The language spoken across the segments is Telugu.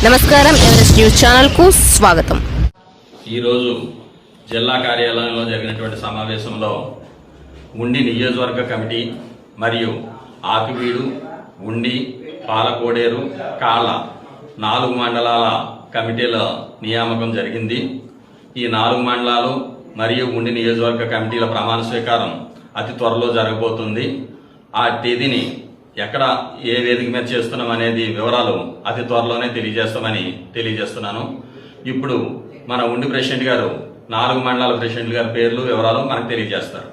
నమస్కారం, ఎవరెస్ట్ న్యూస్ ఛానల్ కు స్వాగతం. ఈరోజు జిల్లా కార్యాలయంలో జరిగినటువంటి సమావేశంలో ఉండి నియోజకవర్గ కమిటీ మరియు ఆకివీడు, ఉండి, పాలకోడేరు, కాళ్ళ 4 మండలాల కమిటీల నియామకం జరిగింది. ఈ 4 మండలాలు మరియు ఉండి నియోజకవర్గ కమిటీల ప్రమాణ స్వీకారం అతి త్వరలో జరగబోతుంది. ఆ తేదీని ఎక్కడ ఏ వేదిక మీద చేస్తున్నాం అనేది వివరాలు అతి త్వరలోనే తెలియజేస్తున్నాను. ఇప్పుడు మన ఉండి ప్రెసిడెంట్ గారు 4 మండలాల ప్రెసిడెంట్ గారి పేర్లు వివరాలు మనకు తెలియజేస్తారు.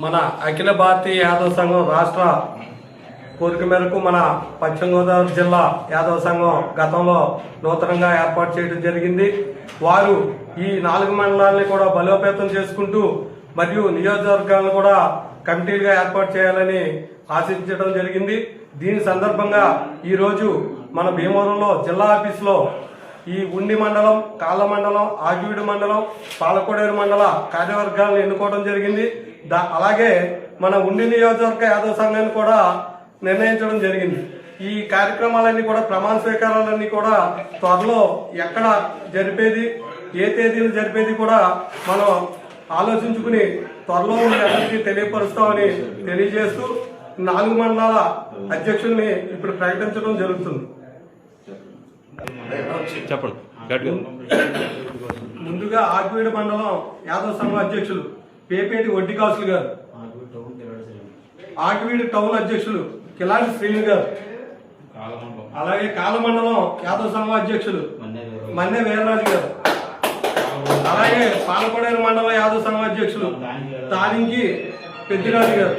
మన అఖిల భారతీయ యాదవ సంఘం రాష్ట్ర కోరిక మేరకు మన పశ్చిమ గోదావరి జిల్లా యాదవ సంఘం గతంలో నూతనంగా ఏర్పాటు చేయడం జరిగింది. వారు ఈ 4 మండలాలని కూడా బలోపేతం చేసుకుంటూ మరియు నియోజకవర్గాలను కూడా కమిటీలుగా ఏర్పాటు చేయాలని ఆశించడం జరిగింది. దీని సందర్భంగా ఈరోజు మన భీమవరంలో జిల్లా ఆఫీసులో ఈ ఉండి మండలం, కాళ్ళ మండలం, ఆకివీడు మండలం, పాలకోడేరు మండల కార్యవర్గాలను ఎన్నుకోవడం జరిగింది. అలాగే మన ఉండి నియోజకవర్గ యాదవ సంఘాన్ని కూడా నిర్ణయించడం జరిగింది. ఈ కార్యక్రమాలన్నీ కూడా ప్రమాణ స్వీకారాలన్నీ కూడా త్వరలో ఎక్కడ జరిపేది, ఏ తేదీలు జరిపేది కూడా మనం ఆలోచించుకుని త్వరలో అందరికీ తెలియపరుస్తామని తెలియజేస్తూ 4 మండలాల అధ్యక్షుల్ని ఇప్పుడు ప్రకటించడం జరుగుతుంది. ముందుగా ఆకివీడు మండలం యాదవ సంఘం అధ్యక్షులు పేపేటి వడ్డికాసులు గారు, ఆకివీడు టౌన్ అధ్యక్షులు కిలాడి శ్రీను గారు, అలాగే కాళ్ళ మండలం యాదవ సంఘం అధ్యక్షులు మన్నె వీరరాజు గారు, అలాగే పాలకోడేరు మండలం యాదవ సంఘం అధ్యక్షులు తాలింకి పెద్దిరాజు గారు,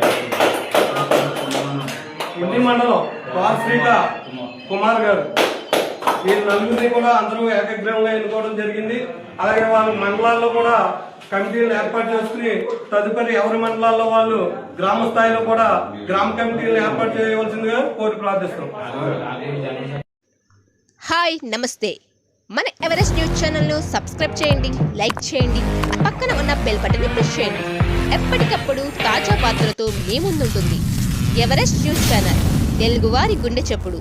ఉండి మండలం వార్శ్రీక కుమార్ గారు. వీరి నలుగురిని కూడా అందరూ ఏకగ్రీవంగా ఎన్నుకోవడం జరిగింది. అలాగే వాళ్ళ మండలాల్లో కూడా కమిటీలు ఏర్పాటు చేసుకుని తదుపరి ఎవరి మండలాల్లో వాళ్ళు గ్రామ స్థాయిలో కూడా గ్రామ కమిటీలను ఏర్పాటు చేయవలసిందిగా కోరి ప్రార్థిస్తున్నాం. హాయ్, నమస్తే. మన ఎవరెస్ట్ న్యూస్ ఛానల్ను సబ్స్క్రైబ్ చేయండి, లైక్ చేయండి, పక్కన ఉన్న బెల్ బటన్ని ప్రెస్ చేయండి. ఎప్పటికప్పుడు తాజా వార్తలతో మీ ముందుంటుంది ఎవరెస్ట్ న్యూస్ ఛానల్, తెలుగువారి గుండె చప్పుడు.